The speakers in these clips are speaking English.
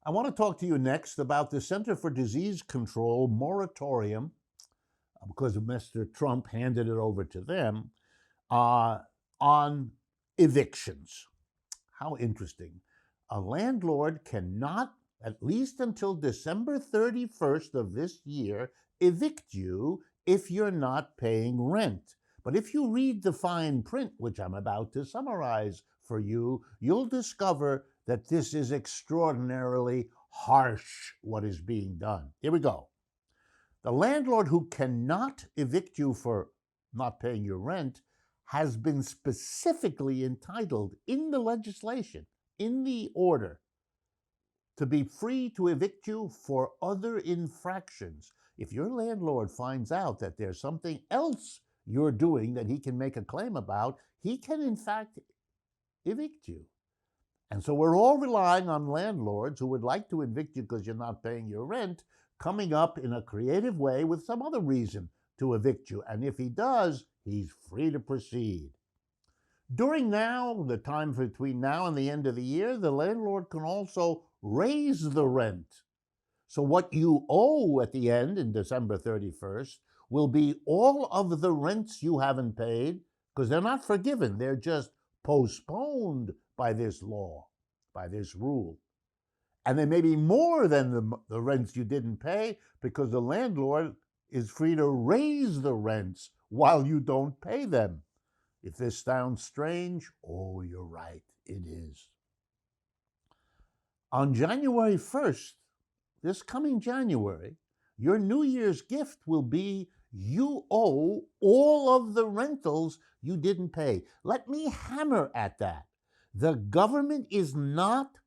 I want to talk to you next about the Center for Disease Control moratorium, because Mr. Trump handed it over to them, on evictions. How interesting. A landlord cannot, at least until December 31st of this year, evict you if you're not paying rent. But if you read the fine print, which I'm about to summarize for you, you'll discover that this is extraordinarily harsh, what is being done. Here we go. The landlord who cannot evict you for not paying your rent has been specifically entitled in the legislation, in the order, to be free to evict you for other infractions. If your landlord finds out that there's something else you're doing that he can make a claim about, he can in fact evict you. And so we're all relying on landlords who would like to evict you because you're not paying your rent, coming up in a creative way with some other reason to evict you. And if he does, he's free to proceed. During the time between now and the end of the year, the landlord can also raise the rent. So what you owe at the end in December 31st will be all of the rents you haven't paid, because they're not forgiven. They're just postponed by this law, by this rule. And they may be more than the rents you didn't pay, because the landlord is free to raise the rents while you don't pay them. If this sounds strange, oh, you're right, it is. On January 1st, this coming January, your New Year's gift will be you owe all of the rentals you didn't pay. Let me hammer at that. The government is not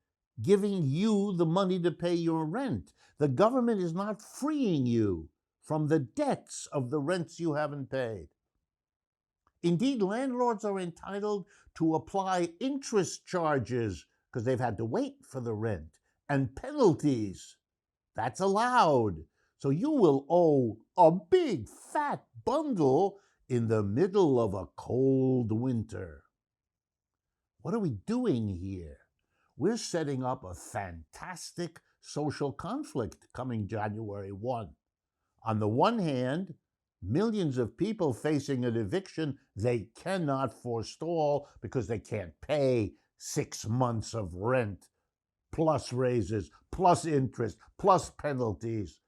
giving you the money to pay your rent. The government is not freeing you from the debts of the rents you haven't paid. Indeed, landlords are entitled to apply interest charges because they've had to wait for the rent, and penalties. That's allowed. So you will owe a big fat bundle in the middle of a cold winter. What are we doing here? We're setting up a fantastic social conflict coming January 1. On the one hand, millions of people facing an eviction they cannot forestall because they can't pay 6 months of rent, plus raises, plus interest, plus penalties,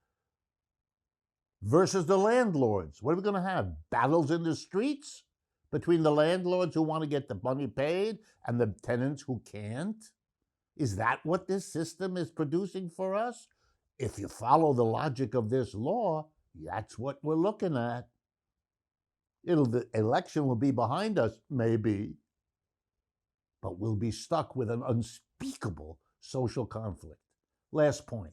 versus the landlords. What are we going to have? Battles in the streets between the landlords who want to get the money paid and the tenants who can't? Is that what this system is producing for us? If you follow the logic of this law, that's what we're looking at. The election will be behind us, maybe, but we'll be stuck with an unspeakable social conflict. Last point.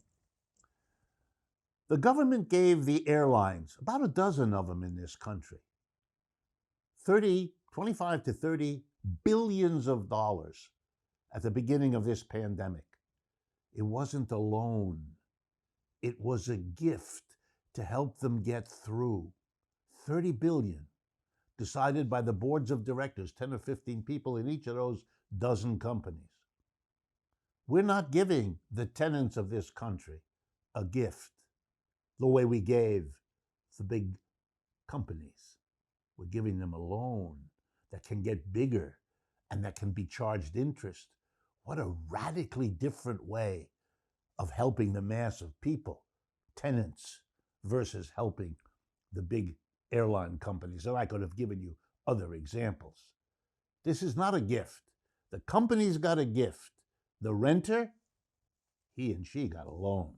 The government gave the airlines, about a dozen of them in this country, 25 to 30 billions of dollars at the beginning of this pandemic. It wasn't a loan. It was a gift to help them get through. 30 billion, decided by the boards of directors, 10 or 15 people in each of those dozen companies. We're not giving the tenants of this country a gift the way we gave the big companies. We're giving them a loan that can get bigger and that can be charged interest. What a radically different way of helping the mass of people, tenants, versus helping the big airline companies. And I could have given you other examples. This is not a gift. The company's got a gift. The renter, he and she got a loan.